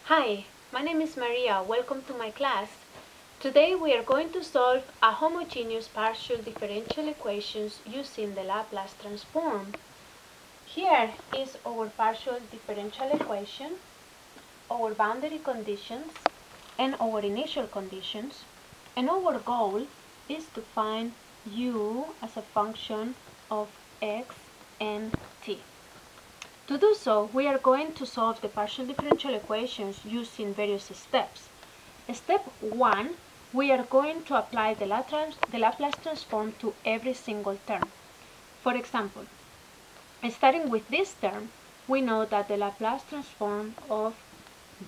Hi, my name is Maria. Welcome to my class. Today we are going to solve a homogeneous partial differential equations using the Laplace transform. Here is our partial differential equation, our boundary conditions, and our initial conditions. And our goal is to find u as a function of x and t. To do so, we are going to solve the partial differential equations using various steps. Step 1, we are going to apply the Laplace transform to every single term. For example, starting with this term, we know that the Laplace transform of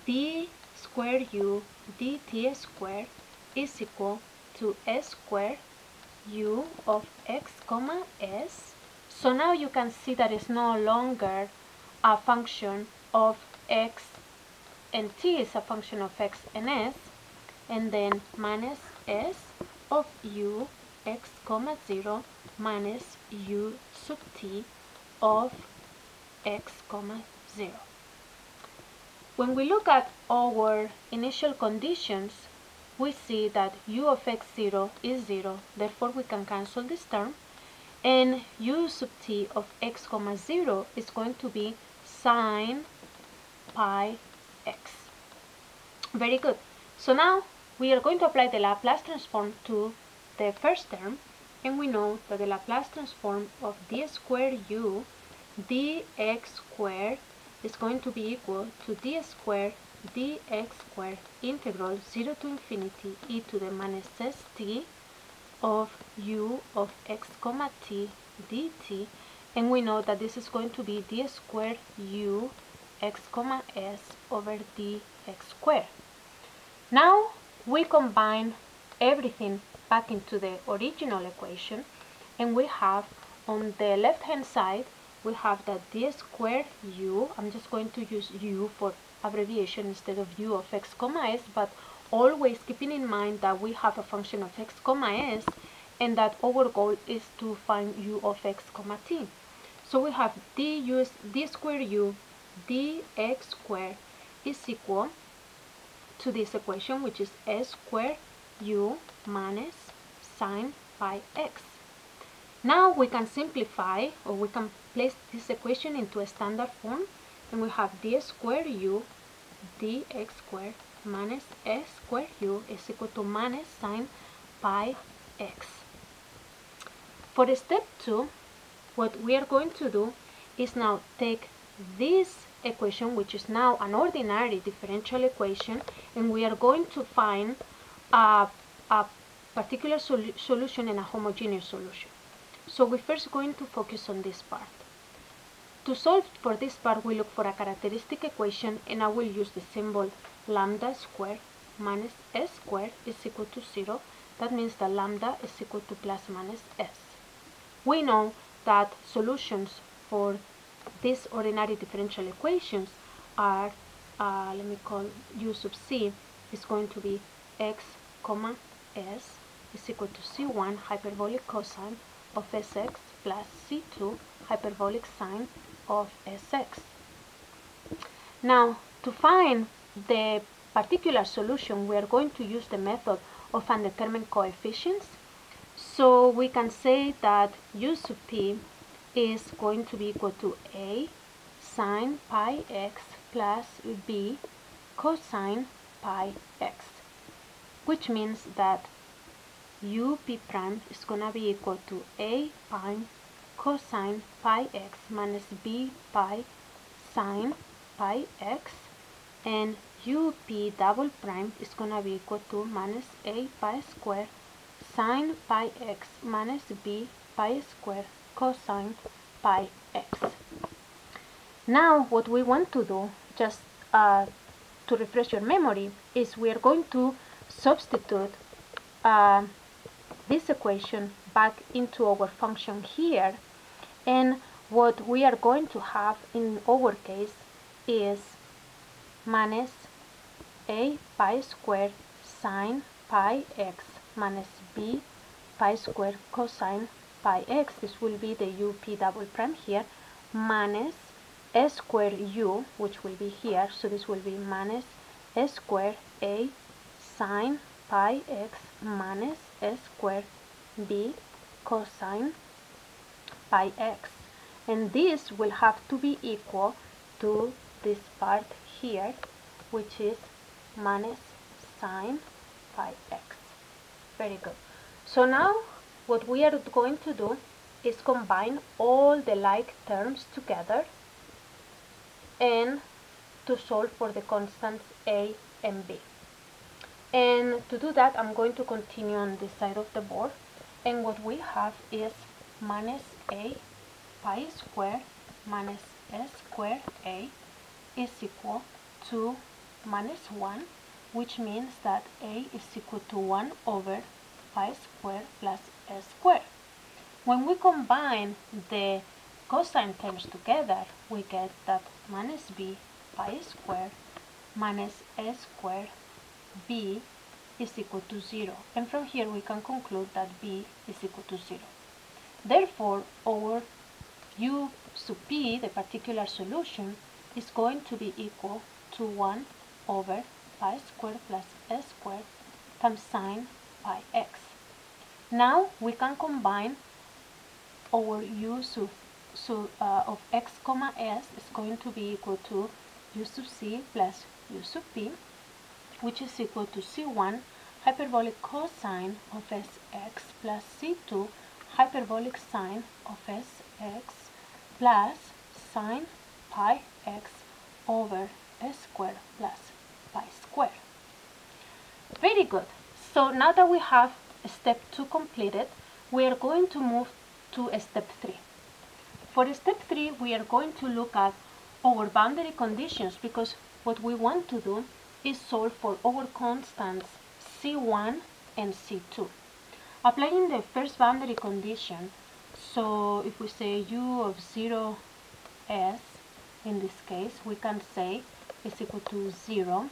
d squared u dt squared is equal to s squared u of x comma s. So now you can see that it's no longer a function of x and t is a function of x and s, and then minus s of u x comma 0 minus u sub t of x comma 0. When we look at our initial conditions, we see that u of x0 is 0, therefore we can cancel this term, and u sub t of x comma 0 is going to be sine pi x. Very good. So now we are going to apply the Laplace transform to the first term, and we know that the Laplace transform of d squared u dx squared is going to be equal to d squared dx squared integral 0 to infinity e to the minus st of u of x comma t dt, and we know that this is going to be d squared u x comma s over dx squared. Now we combine everything back into the original equation, and we have on the left hand side we have that d squared u, I'm just going to use u for abbreviation instead of u of x comma s, but always keeping in mind that we have a function of x comma s and that our goal is to find u of x comma t. So we have d squared u dx squared is equal to this equation, which is s squared u minus sine pi x. Now we can simplify, or we can place this equation into a standard form, and we have d squared u dx squared minus s squared u is equal to minus sine pi x. For step 2, what we are going to do is now take this equation, which is now an ordinary differential equation, and we are going to find a particular solution and a homogeneous solution. So we're first going to focus on this part. To solve for this part, we look for a characteristic equation, and I will use the symbol lambda squared minus s squared is equal to 0. That means that lambda is equal to plus minus s. We know that solutions for these ordinary differential equations are, let me call u sub c is going to be x comma s is equal to c1 hyperbolic cosine of sx plus c2 hyperbolic sine of sx. Now, to find the particular solution, we are going to use the method of undetermined coefficients. So we can say that u sub p is going to be equal to a sine pi x plus b cosine pi x, which means that u p prime is going to be equal to a pi cosine pi x minus b pi sine pi x, and u p double prime is going to be equal to minus a pi square sine pi x minus b pi square cosine pi x. Now what we want to do, just to refresh your memory, is we are going to substitute this equation back into our function here, and what we are going to have in our case is minus a pi squared sine pi x minus b pi squared cosine pi x, this will be the u p double prime here, minus s squared u, which will be here, so this will be minus s squared a sine pi x minus s squared b cosine pi x, and this will have to be equal to this part here, which is minus sine pi x. Very good. So now what we are going to do is combine all the like terms together and to solve for the constants a and b. And to do that, I'm going to continue on this side of the board, and what we have is minus a pi squared minus s squared a is equal to minus 1, which means that a is equal to 1 over pi squared plus s squared. When we combine the cosine terms together, we get that minus b pi squared minus s squared b is equal to 0. And from here we can conclude that b is equal to 0. Therefore, our u sub p, the particular solution, is going to be equal to 1 over pi squared plus s squared times sine pi x. Now we can combine our u of x comma s is going to be equal to u sub c plus u sub p, which is equal to c1 hyperbolic cosine of sx plus c2 hyperbolic sine of sx plus sine pi x over s squared plus pi squared. Very good. So now that we have step 2 completed, we are going to move to step 3. For step 3, we are going to look at our boundary conditions, because what we want to do is solve for our constants c1 and c2. Applying the first boundary condition, so if we say u of 0s, in this case, we can say is equal to 0,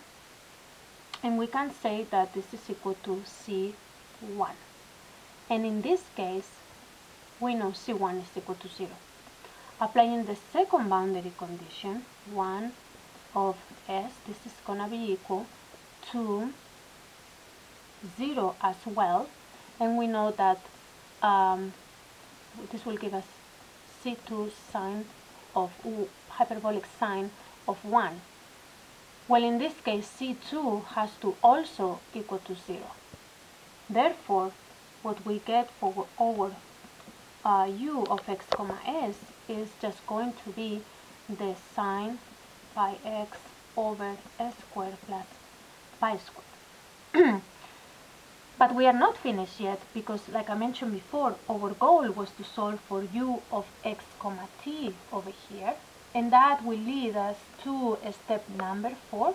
and we can say that this is equal to c1. And in this case, we know c1 is equal to 0. Applying the second boundary condition, 1 of s, this is going to be equal to 0 as well, and we know that this will give us c2 sine of hyperbolic sine of 1. Well, in this case, c2 has to also equal to 0. Therefore, what we get for our u of x comma s is just going to be the sine pi x over s squared plus pi squared. But we are not finished yet, because like I mentioned before, our goal was to solve for u of x comma t over here, and that will lead us to step number 4,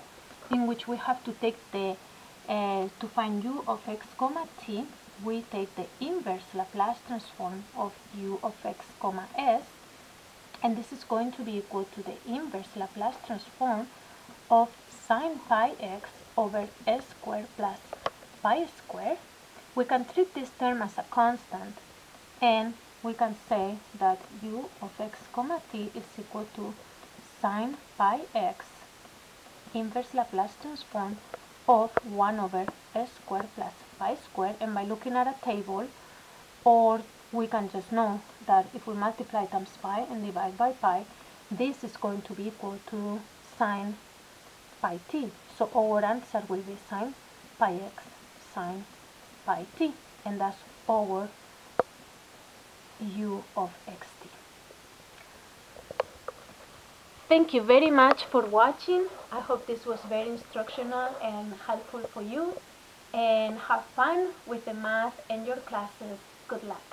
in which we have to take the to find u of x comma t, we take the inverse Laplace transform of u of x comma s, and this is going to be equal to the inverse Laplace transform of sine pi x over s squared plus pi squared. We can treat this term as a constant, and we can say that u of x comma t is equal to sine pi x inverse Laplace transform of 1 over s squared plus pi squared. And by looking at a table, or we can just know that if we multiply times pi and divide by pi, this is going to be equal to sine pi t. So our answer will be sine pi x sine pi t, and that's our u of xt. Thank you very much for watching. I hope this was very instructional and helpful for you, and have fun with the math and your classes. Good luck.